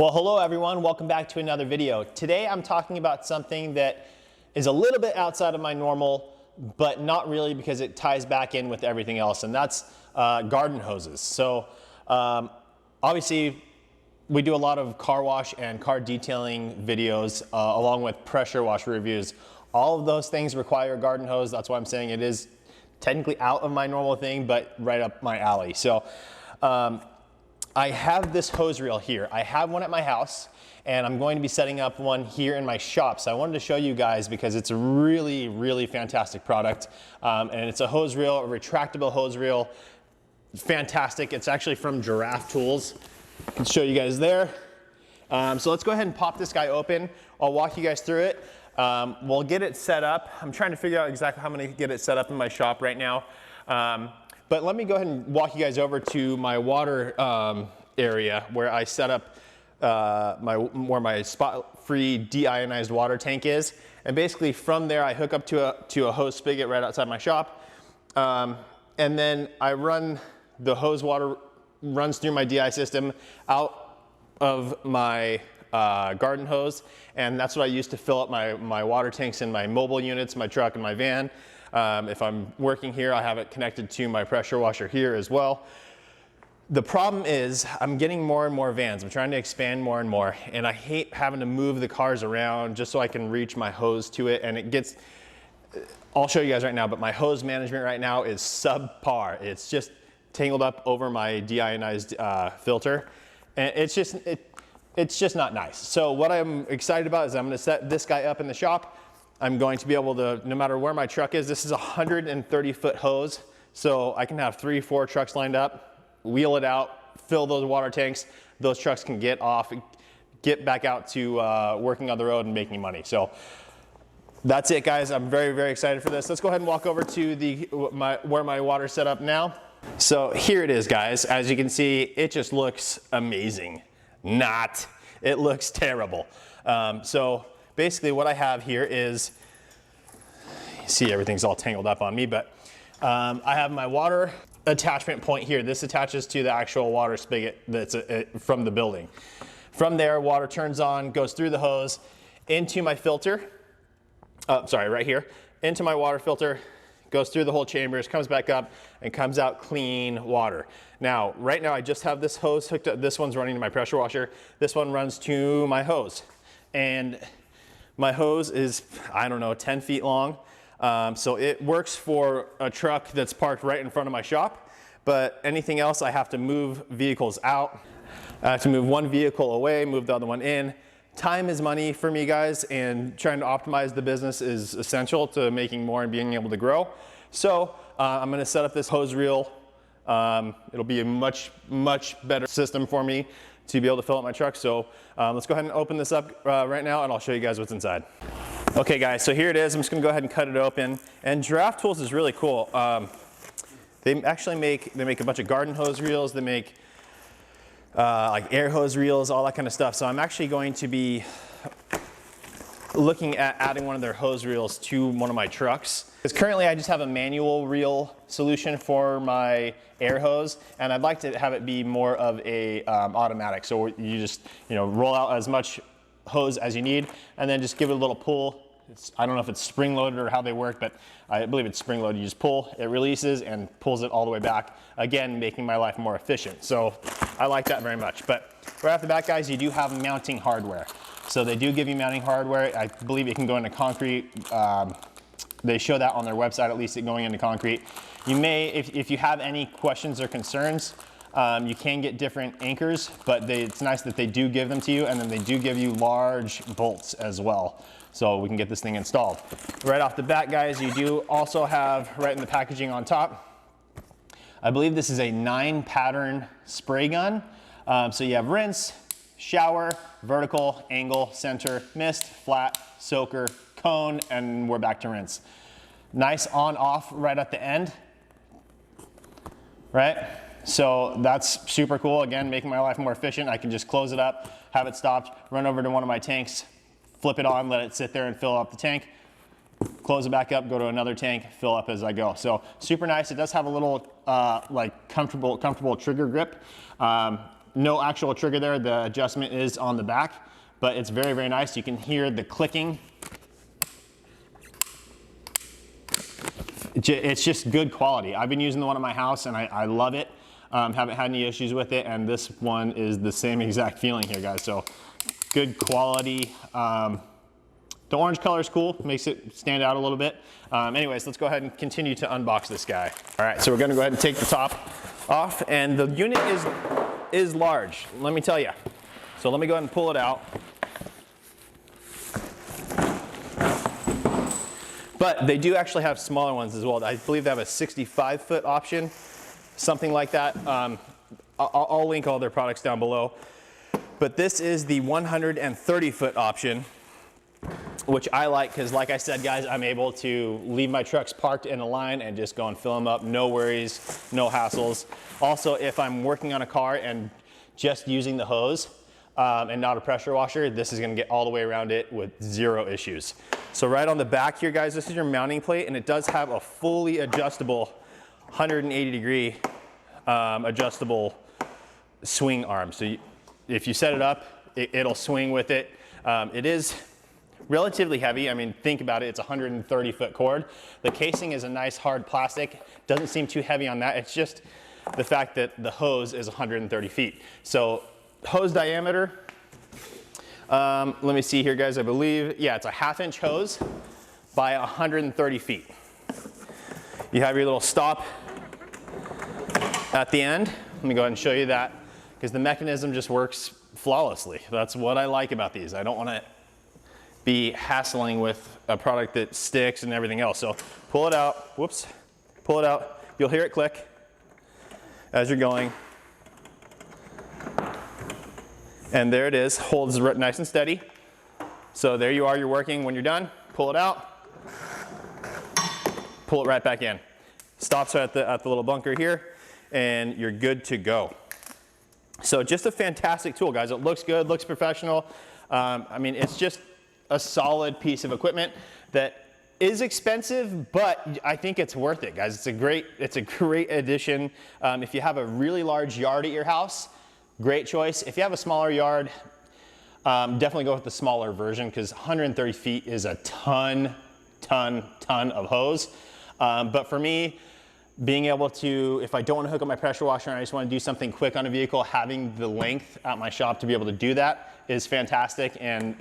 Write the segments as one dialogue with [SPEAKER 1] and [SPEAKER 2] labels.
[SPEAKER 1] Well, hello everyone, welcome back to another video. Today I'm talking about something that is a little bit outside of my normal, but not really because it ties back in with everything else, and that's garden hoses. So obviously we do a lot of car wash and car detailing videos along with pressure washer reviews. All of those things require a garden hose. That's why I'm saying it is technically out of my normal thing, but right up my alley. So I have this hose reel here. I have one at my house, and I'm going to be setting up one here in my shop. So I wanted to show you guys because it's a really, really fantastic product. And it's a hose reel, a retractable hose reel. Fantastic. It's actually from Giraffe Tools. I can show you guys there. So let's go ahead and pop this guy open. I'll walk you guys through it. We'll get it set up. I'm trying to figure out exactly how I'm going to get it set up in my shop right now. But let me go ahead and walk you guys over to my water area where I set up where my spot-free deionized water tank is. And basically from there I hook up to a hose spigot right outside my shop. And then I run the hose water runs through my DI system out of my garden hose, and that's what I use to fill up my water tanks in my mobile units, my truck and my van. If I'm working here, I have it connected to my pressure washer here as well. The problem is I'm getting more and more vans. I'm trying to expand more and more, and I hate having to move the cars around just so I can reach my hose to it, and it gets, I'll show you guys right now, but my hose management right now is subpar. It's just tangled up over my deionized filter, and it's just not nice. So what I'm excited about is I'm gonna set this guy up in the shop. I'm going to be able to, no matter where my truck is, this is a 130-foot hose, so I can have 3-4 trucks lined up, wheel it out, fill those water tanks. Those trucks can get off, get back out to working on the road and making money. So that's it, guys. I'm very, very excited for this. Let's go ahead and walk over to where my water's set up now. So here it is, guys. As you can see, it just looks amazing. Not. It looks terrible. So basically what I have here is, you see everything's all tangled up on me, but I have my water attachment point here. This attaches to the actual water spigot that's from the building. From there, water turns on, goes through the hose into my filter. Sorry, right here. Into my water filter, goes through the whole chambers, comes back up, and comes out clean water. Now, right now I just have this hose hooked up. This one's running to my pressure washer. This one runs to my hose. And my hose is, I don't know, 10 feet long. So it works for a truck that's parked right in front of my shop. But anything else, I have to move vehicles out. I have to move one vehicle away, move the other one in. Time is money for me, guys, and trying to optimize the business is essential to making more and being able to grow. So I'm gonna set up this hose reel. It'll be a much, much better system for me to be able to fill up my truck. So let's go ahead and open this up right now, and I'll show you guys what's inside. Okay, guys, so here it is. I'm just gonna go ahead and cut it open. And Giraffe Tools is really cool. They actually make a bunch of garden hose reels. They make like air hose reels, all that kind of stuff. So I'm actually going to be looking at adding one of their hose reels to one of my trucks. Because currently I just have a manual reel solution for my air hose, and I'd like to have it be more of a automatic. So you just roll out as much hose as you need, and then just give it a little pull. I don't know if it's spring loaded or how they work, but I believe it's spring loaded. You just pull, it releases and pulls it all the way back, again making my life more efficient. So I like that very much. But right off the bat, guys, you do have mounting hardware. So they do give you mounting hardware. I believe it can go into concrete. They show that on their website, at least it going into concrete. You may, if you have any questions or concerns, you can get different anchors, but it's nice that they do give them to you, and then they do give you large bolts as well, so we can get this thing installed. Right off the bat, guys, you do also have, right in the packaging on top, I believe this is a 9-pattern spray gun. So you have rinse, shower, vertical, angle, center, mist, flat, soaker, cone, and we're back to rinse. Nice on-off right at the end, right? So that's super cool. Again, making my life more efficient. I can just close it up, have it stopped, run over to one of my tanks, flip it on, let it sit there and fill up the tank, close it back up, go to another tank, fill up as I go. So super nice. It does have a little like comfortable trigger grip. No actual trigger there. The adjustment is on the back, but it's very, very nice. You can hear the clicking. It's just good quality. I've been using the one at my house and I love it. Haven't had any issues with it, and this one is the same exact feeling here, guys. So good quality. The orange color is cool, makes it stand out a little bit. Anyways, let's go ahead and continue to unbox this guy. All right, so we're gonna go ahead and take the top off, and the unit is large, let me tell you. So let me go ahead and pull it out. But they do actually have smaller ones as well. I believe they have a 65-foot option, something like that. I'll link all their products down below. But this is the 130-foot option, which I like because, like I said, guys, I'm able to leave my trucks parked in a line and just go and fill them up. No worries, no hassles. Also, if I'm working on a car and just using the hose and not a pressure washer, this is gonna get all the way around it with zero issues. So right on the back here, guys, this is your mounting plate, and it does have a fully adjustable 180-degree adjustable swing arm. So if you set it up, it'll swing with it. It is relatively heavy. I mean, think about it, it's a 130-foot cord. The casing is a nice hard plastic. Doesn't seem too heavy on that. It's just the fact that the hose is 130 feet. So hose diameter, let me see here, guys. I believe, yeah, it's a 1/2-inch hose by 130 feet. You have your little stop at the end. Let me go ahead and show you that, because the mechanism just works flawlessly. That's what I like about these. I don't want to be hassling with a product that sticks and everything else. So pull it out, whoops, pull it out. You'll hear it click as you're going. And there it is, holds nice and steady. So there you are, you're working. When you're done, pull it out, pull it right back in. Stops at the little bunker here, and you're good to go. So just a fantastic tool, guys. It looks good, looks professional. I mean, it's just a solid piece of equipment that is expensive, but I think it's worth it, guys. It's a great addition. If you have a really large yard at your house, great choice. If you have a smaller yard, definitely go with the smaller version, because 130 feet is a ton of hose. But for me, being able to, if I don't want to hook up my pressure washer and I just want to do something quick on a vehicle, having the length at my shop to be able to do that is fantastic. And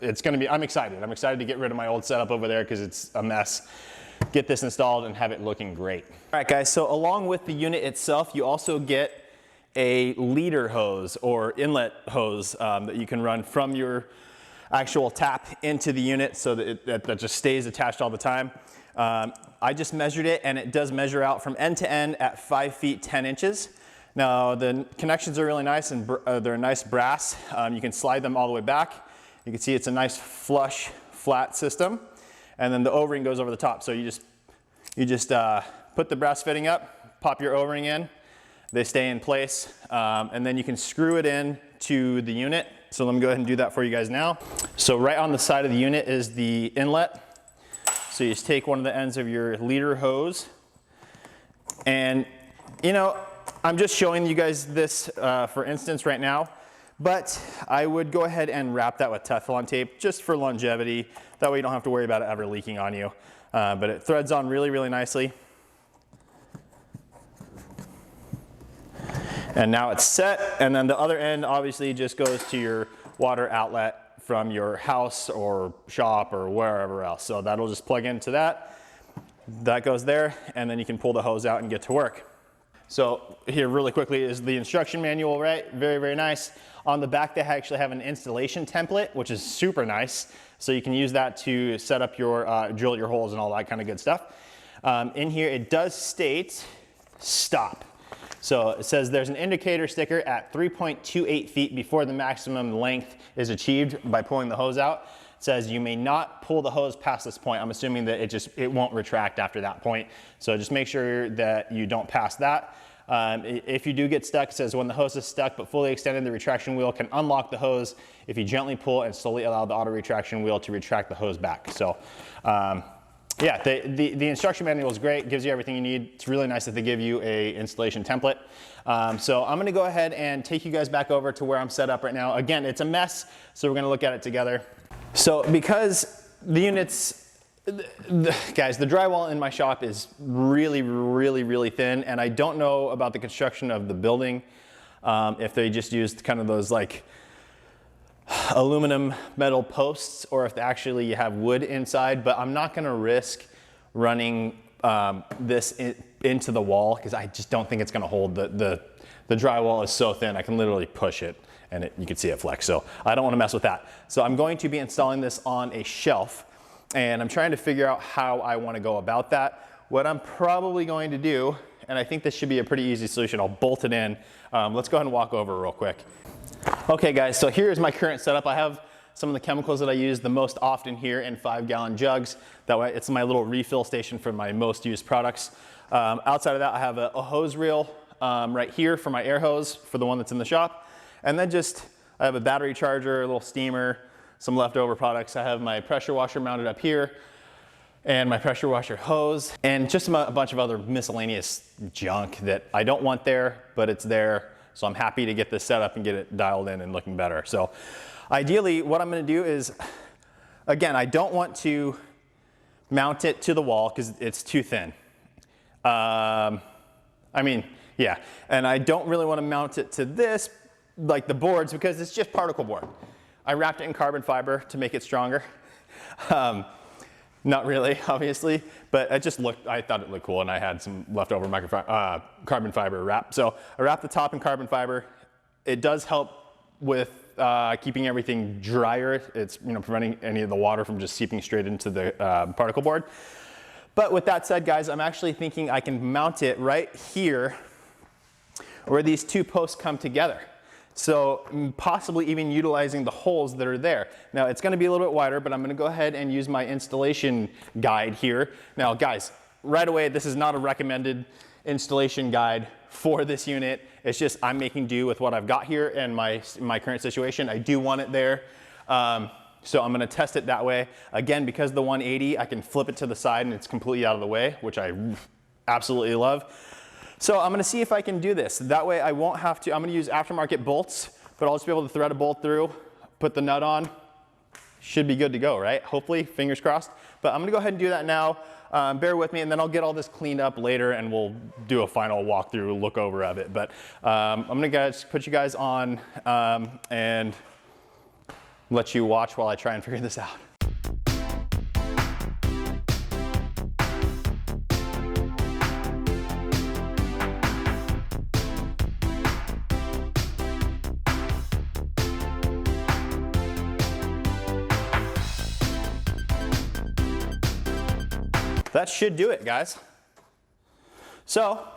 [SPEAKER 1] it's going to be, I'm excited. I'm excited to get rid of my old setup over there because it's a mess. Get this installed and have it looking great. All right, guys, so along with the unit itself, you also get a leader hose or inlet hose that you can run from your actual tap into the unit, so that that just stays attached all the time. I just measured it, and it does measure out from end to end at 5 feet 10 inches. Now the connections are really nice, and they're nice brass. You can slide them all the way back. You can see it's a nice flush flat system, and then the O-ring goes over the top. So you just put the brass fitting up, pop your O-ring in. They stay in place, and then you can screw it in to the unit. So let me go ahead and do that for you guys now. So right on the side of the unit is the inlet. So you just take one of the ends of your leader hose, and you know, I'm just showing you guys this for instance right now, but I would go ahead and wrap that with Teflon tape just for longevity. That way you don't have to worry about it ever leaking on you. But it threads on really, really nicely. And now it's set, and then the other end obviously just goes to your water outlet from your house or shop or wherever else. So that'll just plug into that. That goes there, and then you can pull the hose out and get to work. So here really quickly is the instruction manual, right? Very, very nice. On the back they actually have an installation template, which is super nice. So you can use that to set up your, drill your holes and all that kind of good stuff. In here it does state stop. So it says there's an indicator sticker at 3.28 feet before the maximum length is achieved by pulling the hose out. It says you may not pull the hose past this point. I'm assuming that it won't retract after that point. So just make sure that you don't pass that. If you do get stuck, it says when the hose is stuck but fully extended, the retraction wheel can unlock the hose if you gently pull and slowly allow the auto retraction wheel to retract the hose back. So Yeah, the instruction manual is great, gives you everything you need. It's really nice that they give you a installation template. So I'm gonna go ahead and take you guys back over to where I'm set up right now. Again, it's a mess, so we're gonna look at it together. So because the units, guys, the drywall in my shop is really thin, and I don't know about the construction of the building, if they just used kind of those like aluminum metal posts or if they actually have wood inside, but I'm not gonna risk running this into the wall because I just don't think it's gonna hold. The drywall is so thin, I can literally push it and you can see it flex. So I don't wanna mess with that. So I'm going to be installing this on a shelf and I'm trying to figure out how I wanna go about that. What I'm probably going to do, and I think this should be a pretty easy solution, I'll bolt it in. Let's go ahead and walk over real quick. Okay guys, so here's my current setup. I have some of the chemicals that I use the most often here in 5-gallon jugs. That way it's my little refill station for my most used products. Outside of that, I have a hose reel right here for my air hose for the one that's in the shop. And then I have a battery charger, a little steamer, some leftover products. I have my pressure washer mounted up here and my pressure washer hose and just a bunch of other miscellaneous junk that I don't want there, but it's there. So I'm happy to get this set up and get it dialed in and looking better. So ideally what I'm gonna do is, again, I don't want to mount it to the wall because it's too thin. I mean, yeah, and I don't really want to mount it to this, like the boards, because it's just particle board. I wrapped it in carbon fiber to make it stronger. Not really, obviously, but I thought it looked cool and I had some leftover carbon fiber wrap. So I wrapped the top in carbon fiber. It does help with keeping everything drier. It's preventing any of the water from just seeping straight into the particle board. But with that said, guys, I'm actually thinking I can mount it right here where these two posts come together. So possibly even utilizing the holes that are there. Now it's gonna be a little bit wider, but I'm gonna go ahead and use my installation guide here. Now guys, right away, this is not a recommended installation guide for this unit. It's just I'm making do with what I've got here and my current situation. I do want it there. So I'm gonna test it that way. Again, because the 180, I can flip it to the side and it's completely out of the way, which I absolutely love. So I'm gonna see if I can do this. That way I won't have to, I'm gonna use aftermarket bolts, but I'll just be able to thread a bolt through, put the nut on, should be good to go, right? Hopefully, fingers crossed. But I'm gonna go ahead and do that now. Bear with me, and then I'll get all this cleaned up later and we'll do a final walkthrough, look over of it. But I'm gonna put you guys on and let you watch while I try and figure this out. That should do it, guys. So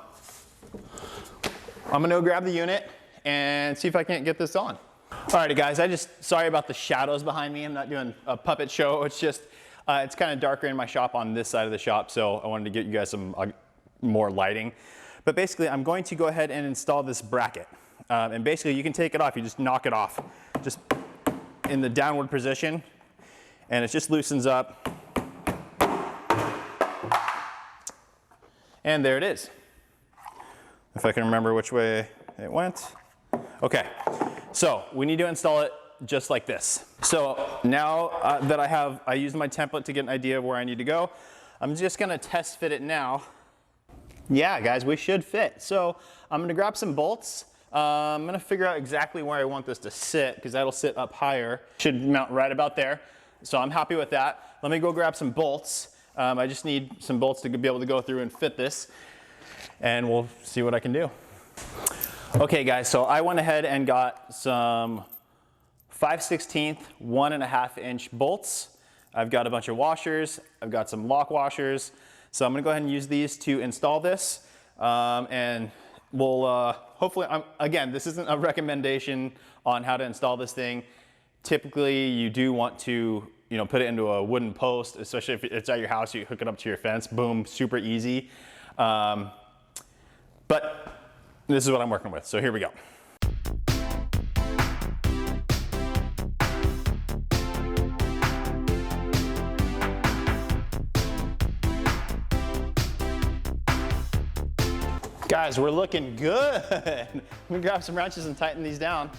[SPEAKER 1] I'm gonna go grab the unit and see if I can't get this on. Alrighty guys, sorry about the shadows behind me. I'm not doing a puppet show. It's just, it's kind of darker in my shop on this side of the shop, so I wanted to get you guys some more lighting. But basically, I'm going to go ahead and install this bracket. And basically, you can take it off. You just knock it off, just in the downward position, and it just loosens up. And there it is. If I can remember which way it went. Okay, so we need to install it just like this. So now that I used my template to get an idea of where I need to go, I'm just gonna test fit it now. Yeah, guys, we should fit. So I'm gonna grab some bolts. I'm gonna figure out exactly where I want this to sit because that'll sit up higher. Should mount right about there. So I'm happy with that. Let me go grab some bolts. I just need some bolts to be able to go through and fit this, and we'll see what I can do. Okay guys, so I went ahead and got some 5/16 1.5 inch bolts. I've got a bunch of washers. I've got some lock washers. So I'm gonna go ahead and use these to install this. And we'll hopefully, again, this isn't a recommendation on how to install this thing. Typically you do want to put it into a wooden post, especially if it's at your house, you hook it up to your fence, boom, super easy. But this is what I'm working with, so here we go. Guys, we're looking good. Let me grab some wrenches and tighten these down.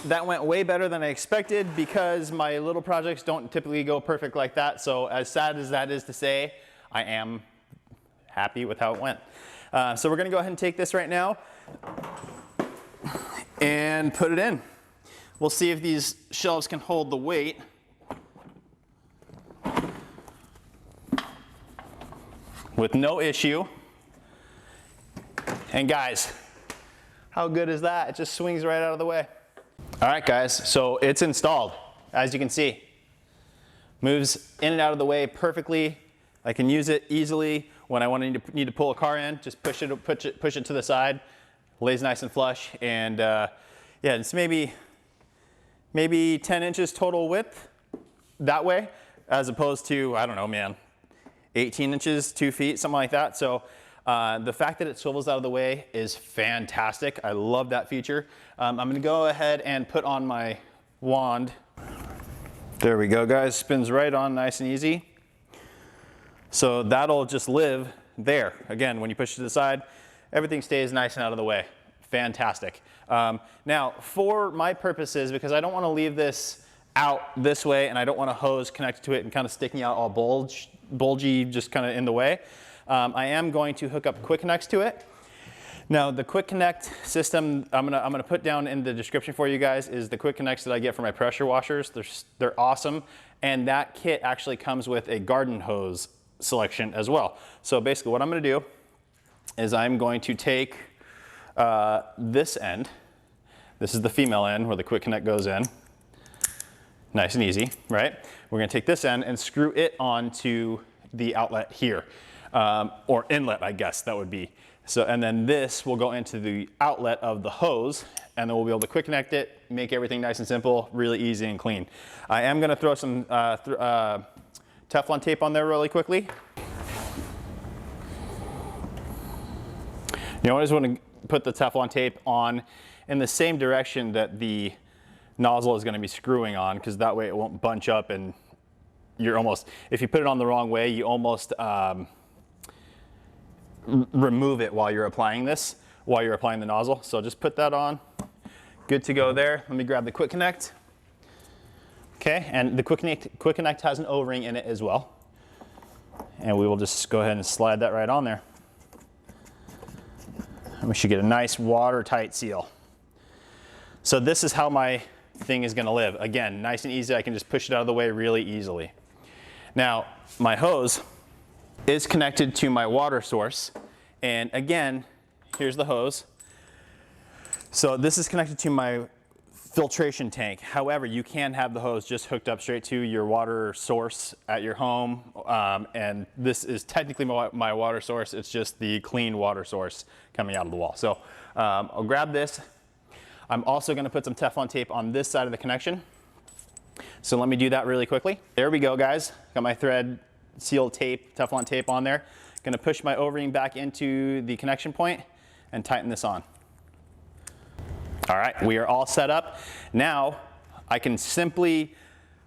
[SPEAKER 1] That went way better than I expected because my little projects don't typically go perfect like that. So as sad as that is to say, I am happy with how it went. So we're gonna go ahead and take this right now and put it in. We'll see if these shelves can hold the weight. With no issue. And guys, how good is that? It just swings right out of the way. All right, guys, so it's installed, as you can see. Moves in and out of the way perfectly. I can use it easily when I need to pull a car in. Just push it to the side. Lays nice and flush, and yeah, it's maybe 10 inches total width that way, as opposed to, I don't know, man, 18 inches, 2 feet, something like that. So the fact that it swivels out of the way is fantastic. I love that feature. I'm gonna go ahead and put on my wand. There we go, guys. Spins right on nice and easy. So that'll just live there. Again, when you push it to the side, everything stays nice and out of the way. Fantastic. Now, for my purposes, because I don't want to leave this out this way and I don't want a hose connected to it and kind of sticking out all bulgy, just kind of in the way, I am going to hook up quick connects to it. Now, the quick connect system I'm gonna put down in the description for you guys is the quick connects that I get for my pressure washers. They're awesome, and that kit actually comes with a garden hose selection as well. So basically what I'm gonna do is I'm going to take this end. This is the female end where the quick connect goes in. Nice and easy, right? We're gonna take this end and screw it onto the outlet here, or inlet, I guess that would be. So, and then this will go into the outlet of the hose, and then we'll be able to quick connect it, make everything nice and simple, really easy and clean. I am gonna throw some Teflon tape on there really quickly. You always want to put the Teflon tape on in the same direction that the nozzle is going to be screwing on, because that way it won't bunch up and you're almost, if you put it on the wrong way, you almost remove it while you're applying the nozzle. So just put that on. Good to go there. Let me grab the quick connect. Okay, and the quick connect has an O-ring in it as well. And we will just go ahead and slide that right on there. And we should get a nice watertight seal. So this is how my thing is gonna live. Again, nice and easy. I can just push it out of the way really easily. Now, my hose is connected to my water source. And again, here's the hose. So this is connected to my filtration tank. However, you can have the hose just hooked up straight to your water source at your home. And this is technically my water source. It's just the clean water source coming out of the wall. So I'll grab this. I'm also gonna put some Teflon tape on this side of the connection. So let me do that really quickly. There we go, guys. Got my thread seal tape, Teflon tape on there. Gonna push my O-ring back into the connection point and tighten this on. All right, we are all set up. Now, I can simply,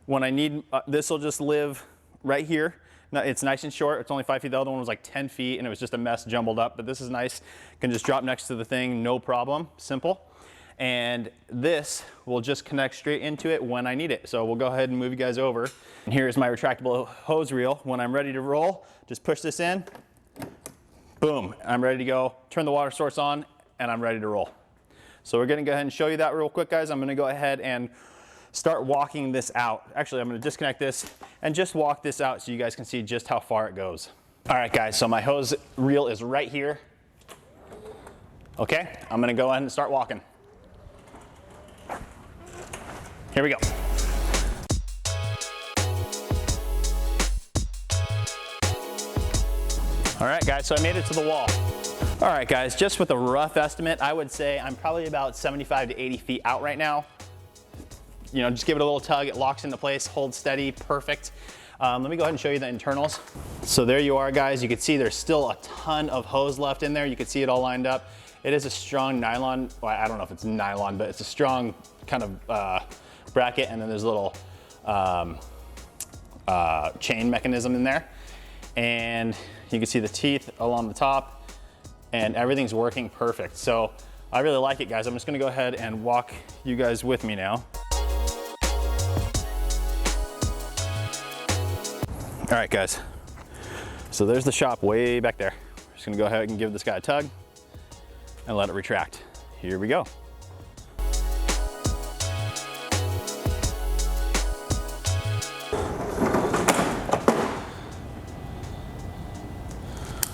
[SPEAKER 1] when I need, this will just live right here. Now, it's nice and short, it's only 5 feet. The other one was like 10 feet and it was just a mess jumbled up, but this is nice. Can just drop next to the thing, no problem, simple. And this will just connect straight into it when I need it. So we'll go ahead and move you guys over. And here's my retractable hose reel. When I'm ready to roll, just push this in, boom, I'm ready to go. Turn the water source on and I'm ready to roll. So we're gonna go ahead and show you that real quick, guys. I'm gonna go ahead and start walking this out. Actually, I'm gonna disconnect this and just walk this out so you guys can see just how far it goes. All right, guys, so my hose reel is right here. Okay, I'm gonna go ahead and start walking. Here we go. All right, guys, so I made it to the wall. All right, guys, just with a rough estimate, I would say I'm probably about 75 to 80 feet out right now. You know, just give it a little tug, it locks into place, holds steady, perfect. Let me go ahead and show you the internals. So there you are, guys. You can see there's still a ton of hose left in there. You can see it all lined up. It is a strong nylon, well, I don't know if it's nylon, but it's a strong kind of bracket, and then there's a little chain mechanism in there. And you can see the teeth along the top, and everything's working perfect. So I really like it, guys. I'm just gonna go ahead and walk you guys with me now. All right, guys. So there's the shop way back there. I'm just gonna go ahead and give this guy a tug and let it retract. Here we go.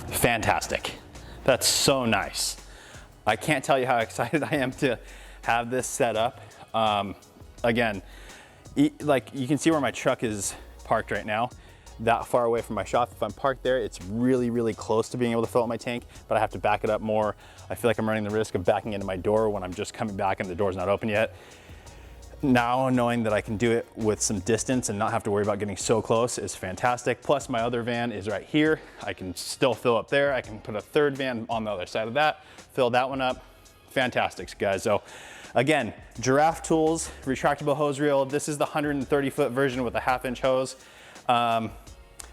[SPEAKER 1] Fantastic. That's so nice. I can't tell you how excited I am to have this set up. Again, like you can see where my truck is parked right now, that far away from my shop. If I'm parked there, it's really, really close to being able to fill up my tank, but I have to back it up more. I feel like I'm running the risk of backing into my door when I'm just coming back and the door's not open yet. Now knowing that I can do it with some distance and not have to worry about getting so close is fantastic. Plus my other van is right here. I can still fill up there. I can put a third van on the other side of that, fill that one up. Fantastic, guys. So again, Giraffe Tools, retractable hose reel. This is the 130-foot version with a 1/2-inch hose.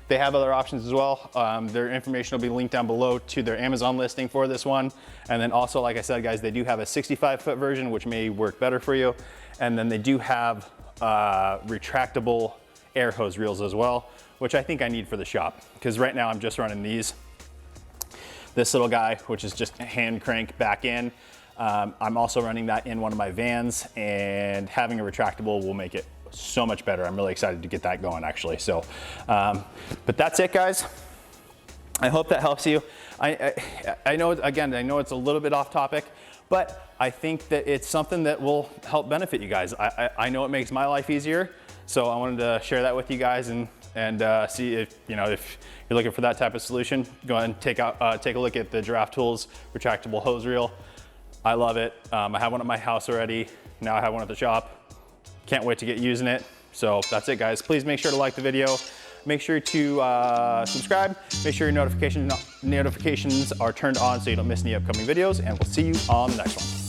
[SPEAKER 1] They have other options as well. Their information will be linked down below to their Amazon listing for this one. And then also, like I said, guys, they do have a 65-foot version, which may work better for you. And then they do have retractable air hose reels as well, which I think I need for the shop. Because right now I'm just running these. This little guy, which is just a hand crank back in. I'm also running that in one of my vans, and having a retractable will make it so much better. I'm really excited to get that going, actually. So, but that's it, guys. I hope that helps you. I know, again, I know it's a little bit off topic, but I think that it's something that will help benefit you guys. I know it makes my life easier, so I wanted to share that with you guys and see if, you know, if you're looking for that type of solution, go ahead and take a look at the Giraffe Tools retractable hose reel. I love it. I have one at my house already. Now I have one at the shop. Can't wait to get using it. So that's it, guys. Please make sure to like the video. Make sure to subscribe. Make sure your notifications are turned on so you don't miss any upcoming videos, and we'll see you on the next one.